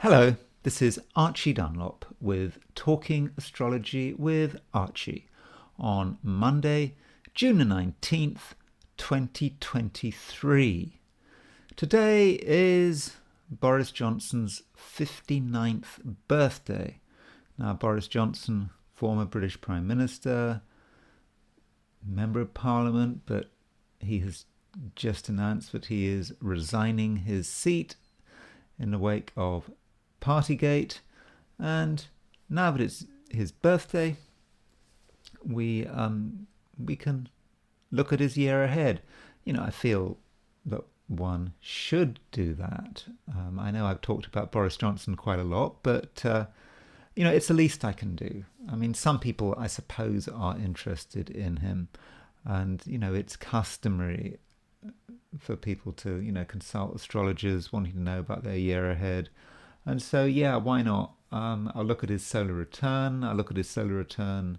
Hello, this is Archie Dunlop with Talking Astrology with Archie on Monday, June the 19th, 2023. Today is Boris Johnson's 59th birthday. Now, Boris Johnson, former British Prime Minister, Member of Parliament, but he has just announced that he is resigning his seat in the wake of Partygate, and now that it's his birthday, we can look at his year ahead. I feel that one should do that. I know I've talked about Boris Johnson quite a lot, but it's the least I can do. I mean, some people, I suppose, are interested in him, and it's customary for people to consult astrologers wanting to know about their year ahead. And so, yeah, why not? I'll look at his solar return. I'll look at his solar return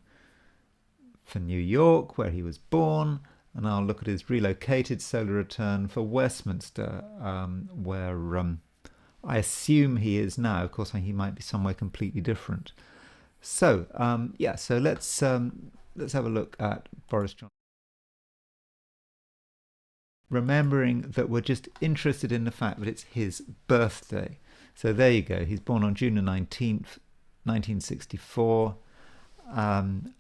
for New York, where he was born. And I'll look at his relocated solar return for Westminster, where I assume he is now. Of course, he might be somewhere completely different. So, so let's have a look at Boris Johnson. Remembering that we're just interested in the fact that it's his birthday. So there you go. He's born on June the 19th, 1964, and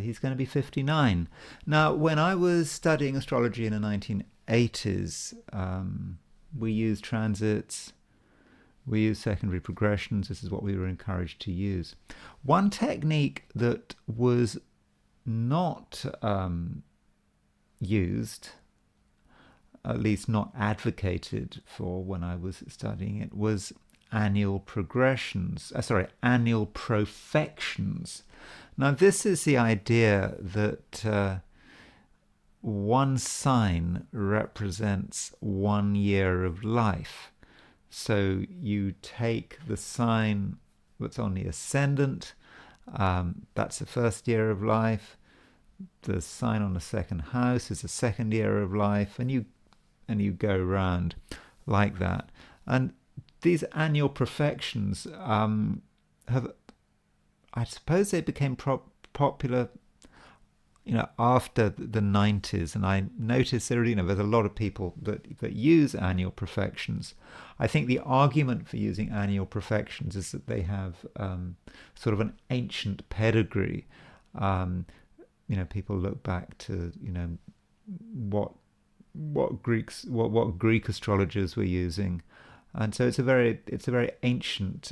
he's going to be 59. Now, when I was studying astrology in the 1980s, we used transits, we used secondary progressions. This is what we were encouraged to use. One technique that was not used, at least not advocated for when I was studying it, was annual progressions. Annual profections. Now, this is the idea that one sign represents 1 year of life. So you take the sign that's on the ascendant, that's the first year of life. The sign on the second house is the second year of life, and you go around like that. And these annual profections have, I suppose, they became popular, after the 90s. And I noticed there's a lot of people that use annual profections. I think the argument for using annual profections is that they have sort of an ancient pedigree. People look back to what Greek astrologers were using, and so it's a very ancient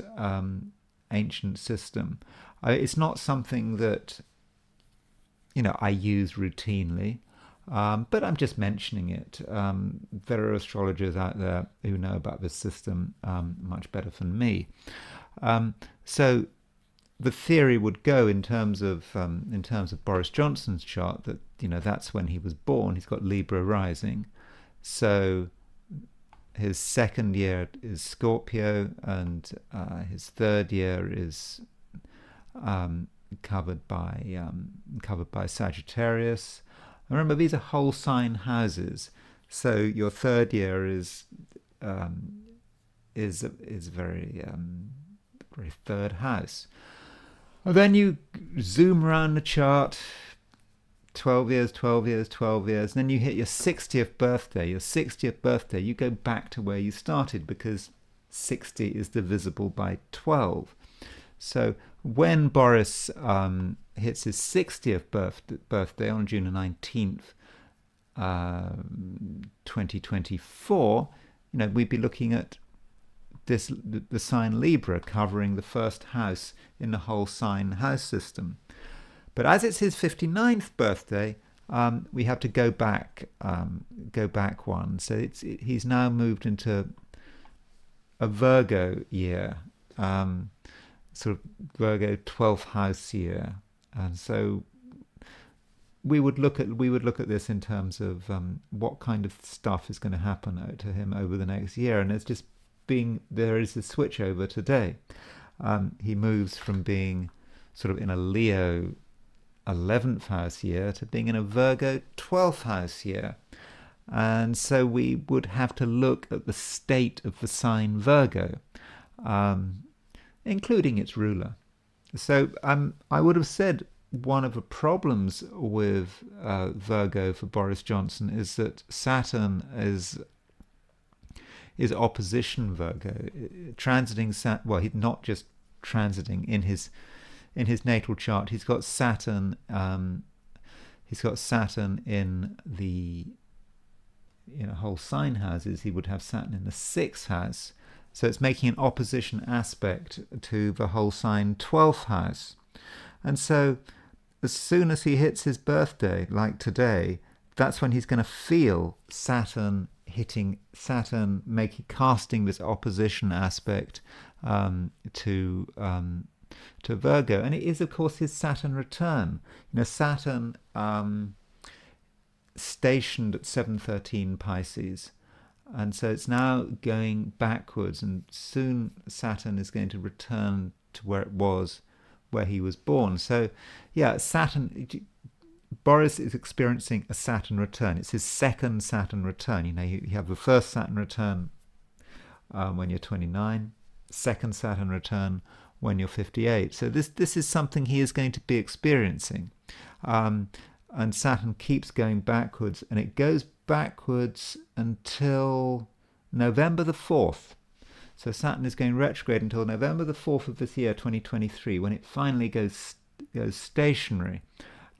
system. It's not something that I use routinely, but I'm just mentioning it. There are astrologers out there who know about this system much better than me. So the theory would go in terms of Boris Johnson's chart that that's when he was born. He's got Libra rising, so his second year is Scorpio, and his third year is covered by Sagittarius. Remember, these are whole sign houses, so your third year is very third house. And then you zoom around the chart, 12 years, 12 years, 12 years, and then you hit your 60th birthday. Your 60th birthday, you go back to where you started, because 60 is divisible by 12. So when Boris hits his 60th birthday on June the 19th, 2024, we'd be looking at the sign Libra covering the first house in the whole sign house system. But as it's his 59th birthday, we have to go back one. So he's now moved into a Virgo year, sort of Virgo 12th house year, and so we would look at this in terms of what kind of stuff is going to happen to him over the next year. And there is a switch over today. He moves from being sort of in a Leo 11th house year to being in a Virgo 12th house year. And so we would have to look at the state of the sign Virgo. including its ruler. So I would have said one of the problems with Virgo for Boris Johnson is that Saturn is opposition Virgo, transiting well, he's not just transiting in his natal chart. He's got Saturn. He's got Saturn in the whole sign houses. He would have Saturn in the 6th house. So it's making an opposition aspect to the whole sign 12th house. And so as soon as he hits his birthday, like today, that's when he's going to feel Saturn casting this opposition aspect to Virgo. And it is, of course, his Saturn return. Saturn stationed at 713 Pisces. And so it's now going backwards, and soon Saturn is going to return to where it was, where he was born. So, yeah, Boris is experiencing a Saturn return. It's his second Saturn return. You have the first Saturn return when you're 29, second Saturn return when you're 58. So this is something he is going to be experiencing. And Saturn keeps going backwards, and it goes backwards until November the 4th. So Saturn is going retrograde until November the 4th of this year, 2023, when it finally goes stationary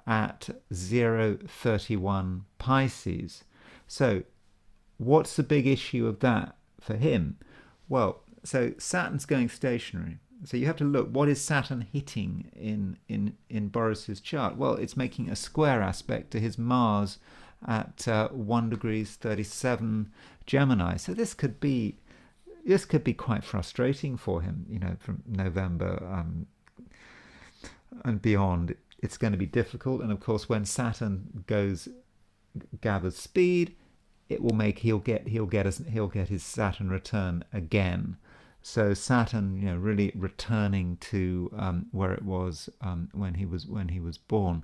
at 031 Pisces. So what's the big issue of that for him? Well, so Saturn's going stationary. So you have to look, what is Saturn hitting in Boris's chart? Well, it's making a square aspect to his Mars at 1 degrees 37 Gemini. So this could be quite frustrating for him, from November and beyond. It's going to be difficult. And of course, when Saturn gathers speed, he'll get his Saturn return again. So Saturn, really returning to where it was when he was born.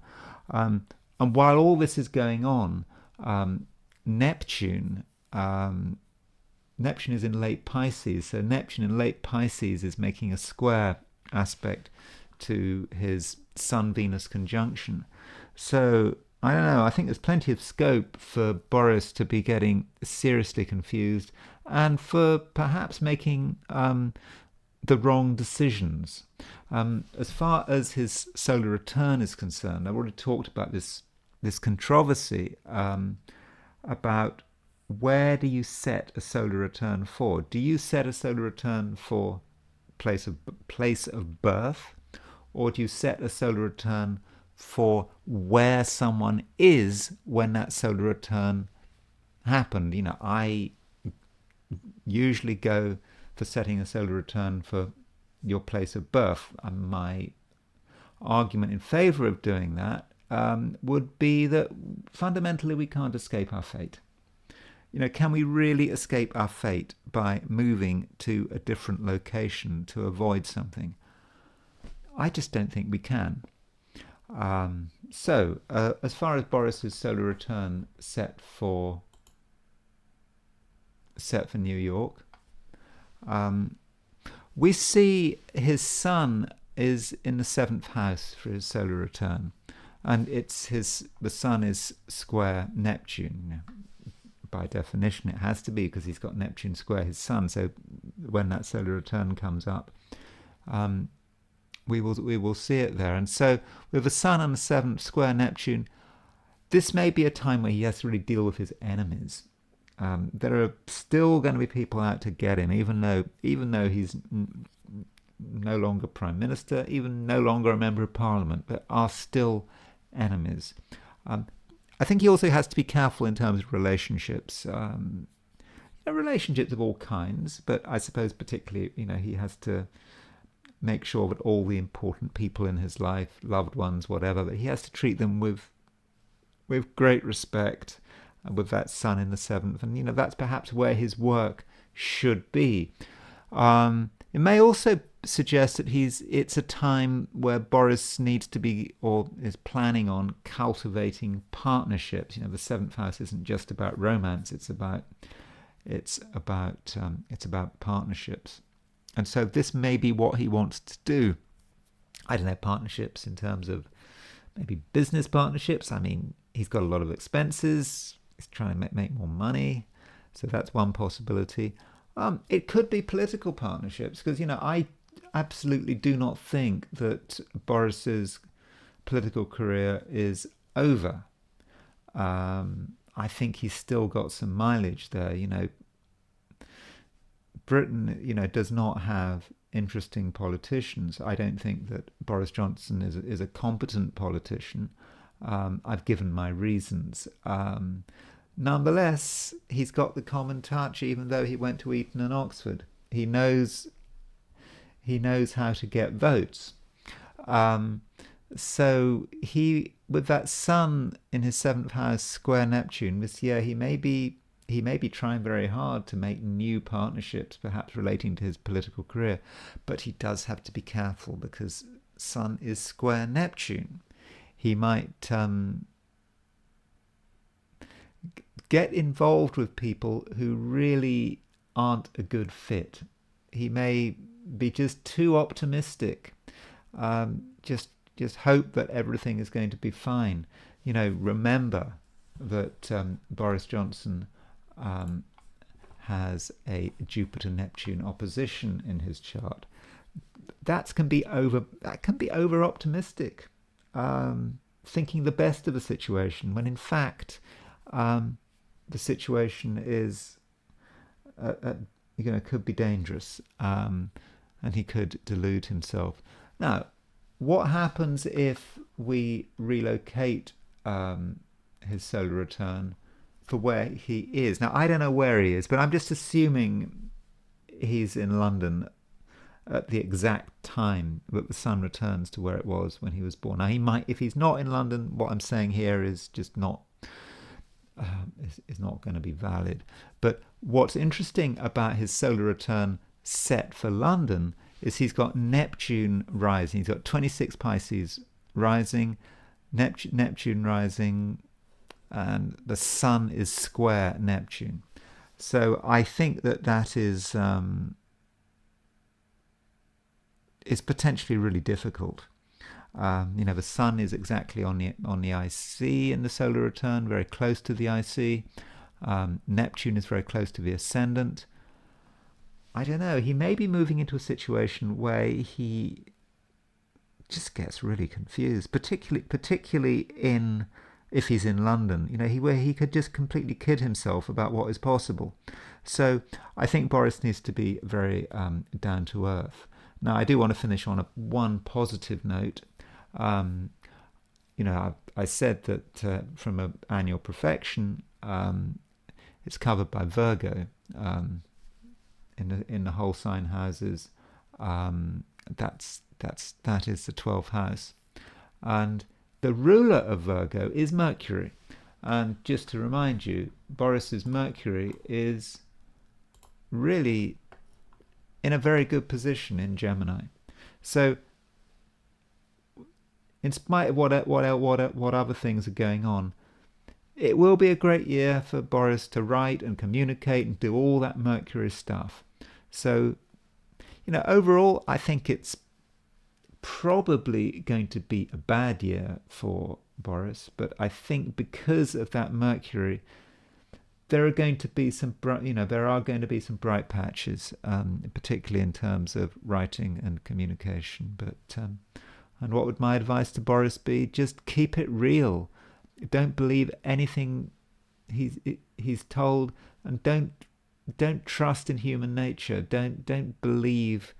And while all this is going on, Neptune is in late Pisces. So Neptune in late Pisces is making a square aspect to his Sun-Venus conjunction. So I don't know. I think there's plenty of scope for Boris to be getting seriously confused and for perhaps making the wrong decisions. As far as his solar return is concerned, I've already talked about this controversy about where do you set a solar return for? Do you set a solar return for place of birth, or do you set a solar return for where someone is when that solar return happened? I usually go for setting a solar return for your place of birth. My argument in favor of doing that would be that fundamentally we can't escape our fate. Can we really escape our fate by moving to a different location to avoid something? I just don't think we can. So as far as Boris's solar return set for New York, we see his sun is in the 7th house for his solar return, and the sun is square Neptune. By definition, it has to be, because he's got Neptune square his sun. So when that solar return comes up, we will see it there. And so with the sun on the 7th square Neptune, this may be a time where he has to really deal with his enemies. There are still going to be people out to get him, even though he's no longer prime minister, even no longer a member of parliament. There are still enemies. I think he also has to be careful in terms of relationships. Relationships of all kinds, but I suppose particularly, he has to make sure that all the important people in his life, loved ones, whatever, that he has to treat them with great respect, with that sun in the 7th. And, that's perhaps where his work should be. It may also suggest that it's a time where Boris needs to be, or is planning on, cultivating partnerships. The 7th house isn't just about romance; it's about partnerships. And so this may be what he wants to do. I don't know, partnerships in terms of maybe business partnerships. I mean, he's got a lot of expenses. He's trying to make more money. So that's one possibility. It could be political partnerships because, I absolutely do not think that Boris's political career is over. I think he's still got some mileage there. Britain, does not have interesting politicians. I don't think that Boris Johnson is a competent politician. I've given my reasons. Nonetheless, he's got the common touch, even though he went to Eton and Oxford. He knows how to get votes. So he, with that Sun in his 7th house square Neptune this year, he may be trying very hard to make new partnerships, perhaps relating to his political career. But he does have to be careful because Sun is square Neptune. He might get involved with people who really aren't a good fit. He may be just too optimistic. Just hope that everything is going to be fine. Remember that Boris Johnson has a Jupiter-Neptune opposition in his chart. That can be over optimistic, thinking the best of a situation when in fact the situation is could be dangerous, and he could delude himself. Now, what happens if we relocate his solar return for where he is? Now, I don't know where he is, but I'm just assuming he's in London at the exact time that the sun returns to where it was when he was born. Now, he might, if he's not in London, what I'm saying here is just not is not going to be valid. But what's interesting about his solar return set for London is he's got Neptune rising. He's got 26 Pisces rising, Neptune rising, and the sun is square Neptune. So I think that is potentially really difficult. The sun is exactly on the IC in the solar return, very close to the IC. Neptune is very close to the ascendant. I don't know. He may be moving into a situation where he just gets really confused, particularly if he's in London. Where he could just completely kid himself about what is possible. So I think Boris needs to be very down to earth. Now, I do want to finish on one positive note. I said that from an annual profection, it's covered by Virgo in the whole sign houses. That is the 12th house, and the ruler of Virgo is Mercury. And just to remind you, Boris's Mercury is really in a very good position in Gemini. So in spite of what other things are going on, it will be a great year for Boris to write and communicate and do all that Mercury stuff. So, overall, I think it's probably going to be a bad year for Boris, but I think because of that Mercury, there are going to be some bright patches, particularly in terms of writing and communication. But and what would my advice to Boris be? Just keep it real. Don't believe anything he's told, and don't trust in human nature. Don't believe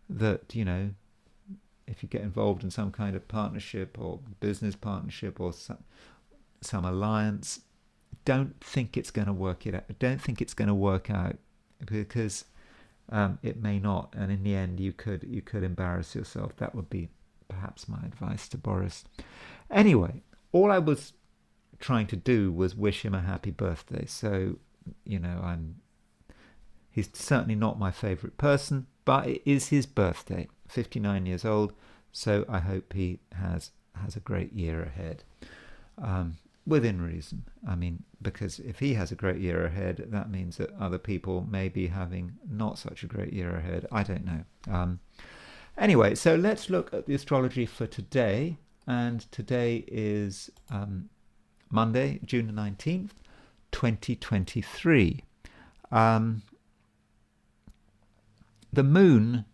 that if you get involved in some kind of partnership or business partnership or some alliance, don't think it's going to work it out. Don't think it's going to work out, because it may not, and in the end you could embarrass yourself. That would be perhaps my advice to Boris. Anyway, all I was trying to do was wish him a happy birthday. So he's certainly not my favourite person, but it is his birthday, 59 years old. So I hope he has a great year ahead. within reason. I mean, because if he has a great year ahead, that means that other people may be having not such a great year ahead. I don't know. Anyway, so let's look at the astrology for today. And today is Monday, June the 19th, 2023. The moon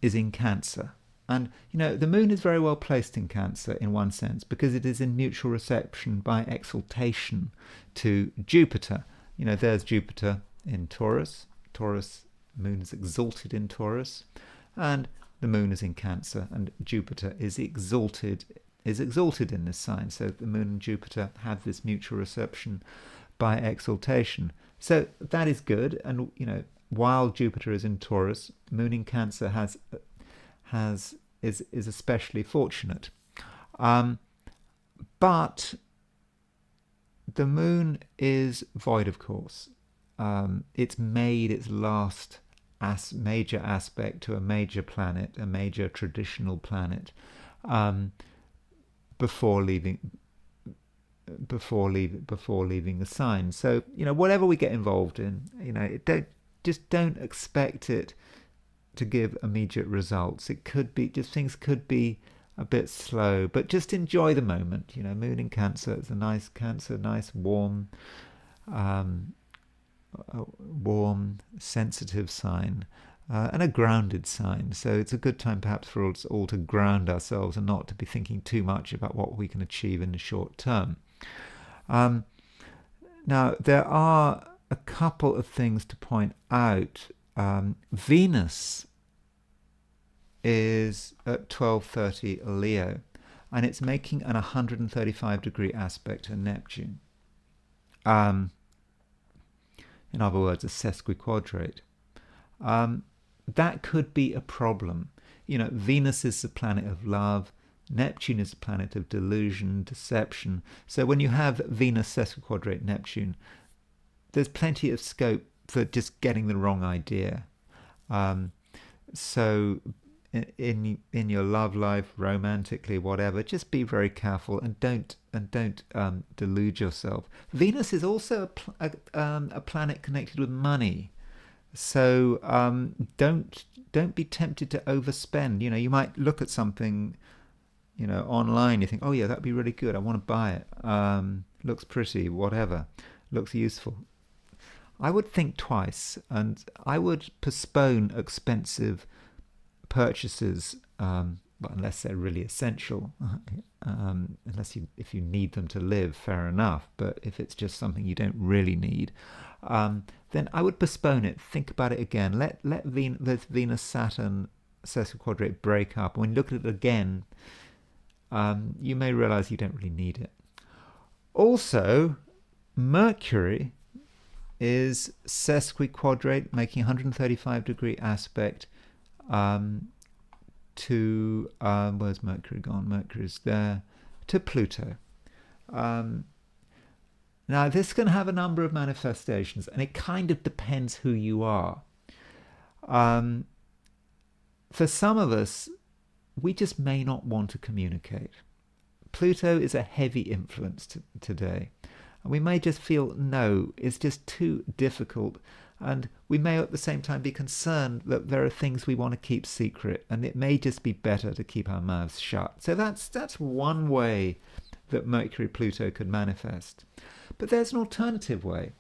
is in Cancer. And, the moon is very well placed in Cancer in one sense because it is in mutual reception by exaltation to Jupiter. There's Jupiter in Taurus. Moon is exalted in Taurus. And the moon is in Cancer, and Jupiter is exalted in this sign. So the moon and Jupiter have this mutual reception by exaltation. So that is good. And, while Jupiter is in Taurus, moon in Cancer is especially fortunate. But the moon is void of course. It's made its last major aspect to a major planet, a major traditional planet, before leaving the sign. So whatever we get involved in, don't expect it to give immediate results. It could be things could be a bit slow, but just enjoy the moment. Moon in Cancer is a nice warm, sensitive sign, and a grounded sign. So it's a good time perhaps for us all to ground ourselves and not to be thinking too much about what we can achieve in the short term. Now, there are a couple of things to point out. Venus is at 12:30 Leo, and it's making an 135-degree aspect to Neptune. In other words, a sesquiquadrate. That could be a problem. Venus is the planet of love. Neptune is the planet of delusion, deception. So when you have Venus sesquiquadrate Neptune, there's plenty of scope for just getting the wrong idea. So in your love life, romantically, whatever, just be very careful and don't delude yourself. Venus is also a planet connected with money, so don't be tempted to overspend. You might look at something, online. You think, oh yeah, that'd be really good. I want to buy it. Looks pretty, whatever, looks useful. I would think twice, and I would postpone expensive purchases, but unless they're really essential, if you need them to live, fair enough. But if it's just something you don't really need, then I would postpone it. Think about it again. Let the Venus-Saturn sesquiquadrate break up. When you look at it again, you may realize you don't really need it. Also, Mercury is sesquiquadrate, making 135-degree aspect to, where's Mercury gone? Mercury's there, to Pluto. Now, this can have a number of manifestations, and it kind of depends who you are. For some of us, we just may not want to communicate. Pluto is a heavy influence today. And we may just feel, no, it's just too difficult. And we may at the same time be concerned that there are things we want to keep secret, and it may just be better to keep our mouths shut. So that's one way that Mercury-Pluto could manifest. But there's an alternative way.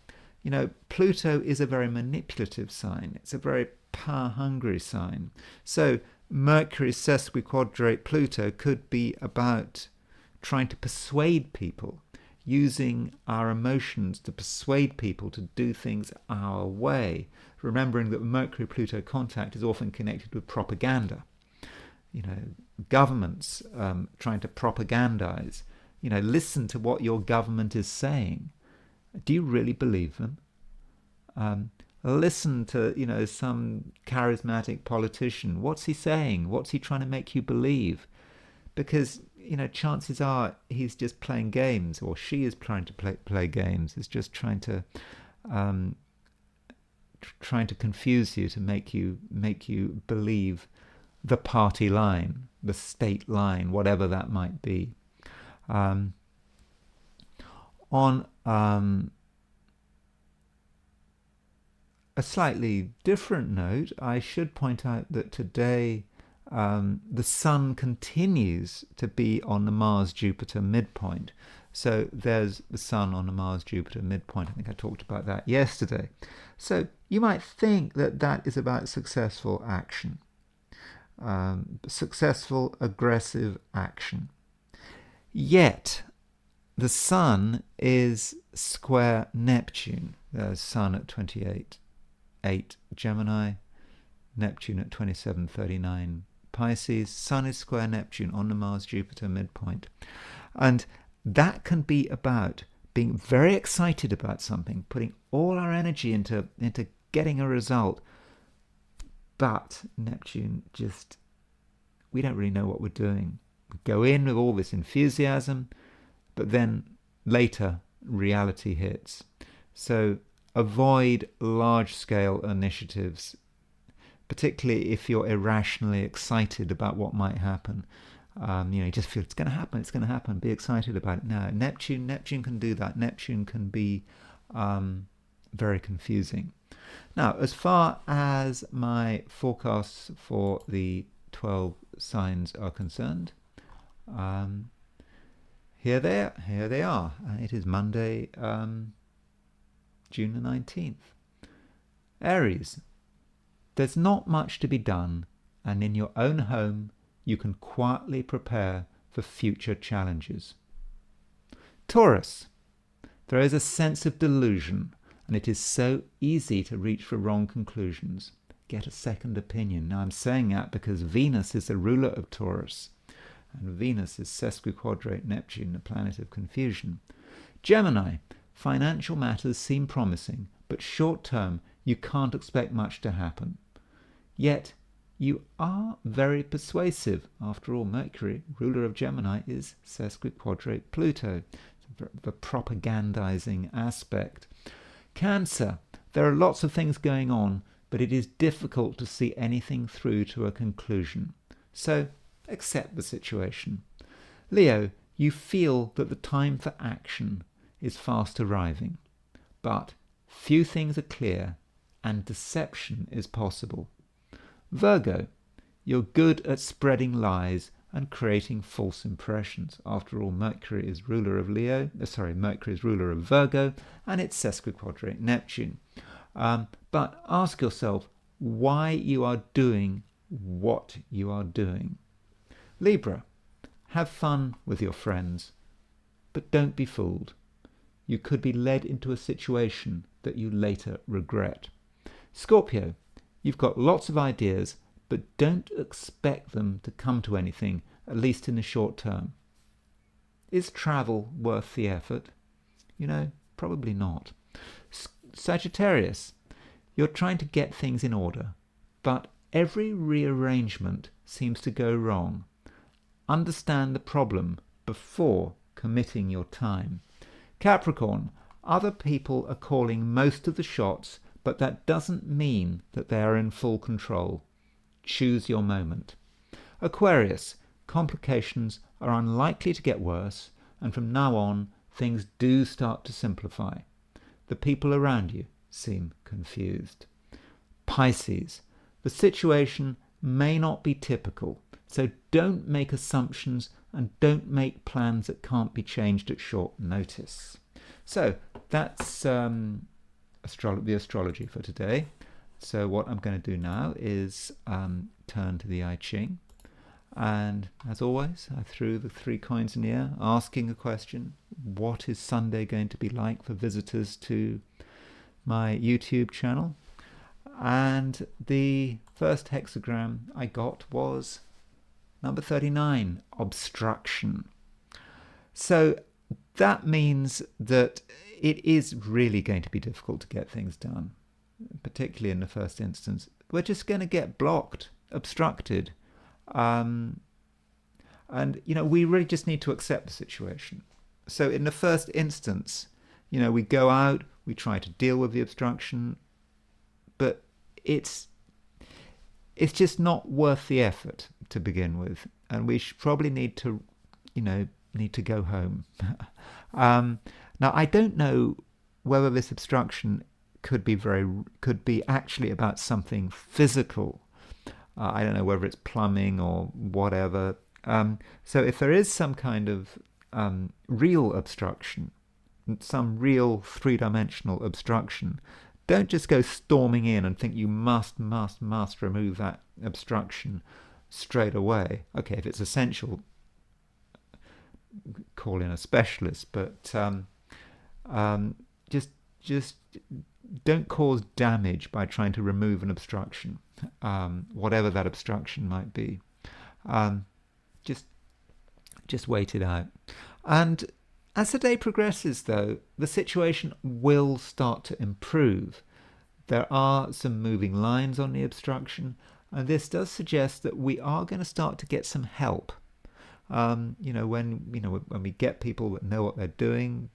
Pluto is a very manipulative sign. It's a very power-hungry sign. So Mercury sesquiquadrate Pluto could be about trying to persuade people, using our emotions to persuade people to do things our way, remembering that Mercury-Pluto contact is often connected with propaganda. Governments trying to propagandize. Listen to what your government is saying. Do you really believe them? Listen to, some charismatic politician. What's he saying? What's he trying to make you believe? Because chances are he's just playing games, or she is trying to play games. Is just trying to confuse you, to make you believe the party line, the state line, whatever that might be. On a slightly different note, I should point out that today the Sun continues to be on the Mars-Jupiter midpoint. So there's the Sun on the Mars-Jupiter midpoint. I think I talked about that yesterday. So you might think that that is about successful action, successful aggressive action. Yet the Sun is square Neptune. There's Sun at 28.8 Gemini, Neptune at 27.39 Pisces. Sun is square Neptune on the Mars-Jupiter midpoint. And that can be about being very excited about something, putting all our energy into getting a result. But Neptune just, we don't really know what we're doing. We go in with all this enthusiasm, but then later reality hits. So avoid large-scale initiatives, particularly if you're irrationally excited about what might happen. You just feel it's going to happen, be excited about it. Now, Neptune can do that. Neptune can be very confusing. Now, as far as my forecasts for the 12 signs are concerned, here they are. It is Monday, June the 19th. Aries, there's not much to be done, and in your own home, you can quietly prepare for future challenges. Taurus, there is a sense of delusion, and it is so easy to reach for wrong conclusions. Get a second opinion. Now, I'm saying that because Venus is the ruler of Taurus, and Venus is sesquiquadrate Neptune, the planet of confusion. Gemini, financial matters seem promising, but short term, you can't expect much to happen. Yet, you are very persuasive. After all, Mercury, ruler of Gemini, is sesquiquadrate Pluto, the propagandizing aspect. Cancer, there are lots of things going on, but it is difficult to see anything through to a conclusion. So, accept the situation. Leo, you feel that the time for action is fast arriving, but few things are clear and deception is possible. Virgo, you're good at spreading lies and creating false impressions. After all, Mercury is ruler of Virgo, and it's sesquiquadrate Neptune. But ask yourself why you are doing what you are doing. Libra, have fun with your friends, but don't be fooled. You could be led into a situation that you later regret. Scorpio, you've got lots of ideas, but don't expect them to come to anything, at least in the short term. Is travel worth the effort? Probably not. Sagittarius, you're trying to get things in order, but every rearrangement seems to go wrong. Understand the problem before committing your time. Capricorn, other people are calling most of the shots, but that doesn't mean that they are in full control. Choose your moment. Aquarius, complications are unlikely to get worse, and from now on, things do start to simplify. The people around you seem confused. Pisces, the situation may not be typical, so don't make assumptions and don't make plans that can't be changed at short notice. So that's the astrology for today. So what I'm going to do now is turn to the I Ching. And as always, I threw the 3 coins in the air, asking a question. What is Sunday going to be like for visitors to my YouTube channel? And the first hexagram I got was number 39, obstruction. So that means that it is really going to be difficult to get things done, particularly in the first instance. We're just going to get blocked, obstructed. And, we really just need to accept the situation. So in the first instance, we go out, we try to deal with the obstruction, but it's just not worth the effort to begin with. And we probably need to go home. Now, I don't know whether this obstruction could be actually about something physical. I don't know whether it's plumbing or whatever. So if there is some kind of real obstruction, some real three-dimensional obstruction, don't just go storming in and think you must remove that obstruction straight away. Okay, if it's essential, call in a specialist, but just don't cause damage by trying to remove an obstruction, whatever that obstruction might be. Just wait it out. And as the day progresses, though, the situation will start to improve. There are some moving lines on the obstruction, and this does suggest that we are going to start to get some help. When we get people that know what they're doing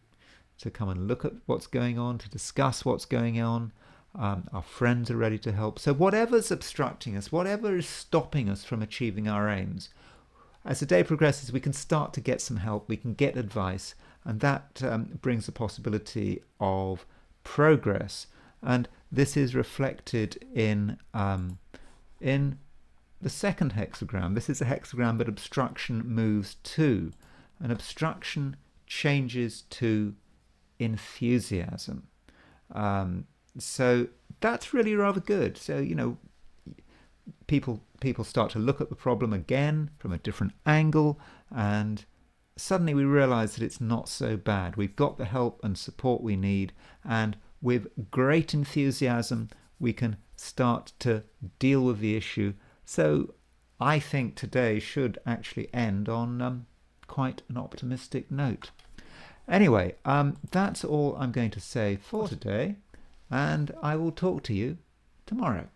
to come and look at what's going on, to discuss what's going on, our friends are ready to help. So whatever's obstructing us, whatever is stopping us from achieving our aims, as the day progresses, we can start to get some help, we can get advice, and that brings the possibility of progress. And this is reflected in the second hexagram. This is a hexagram that obstruction moves to. An obstruction changes to enthusiasm. So that's really rather good. So, people start to look at the problem again from a different angle, and suddenly we realize that it's not so bad. We've got the help and support we need, and with great enthusiasm we can start to deal with the issue. So I think today should actually end on quite an optimistic note. Anyway, that's all I'm going to say for today, and I will talk to you tomorrow.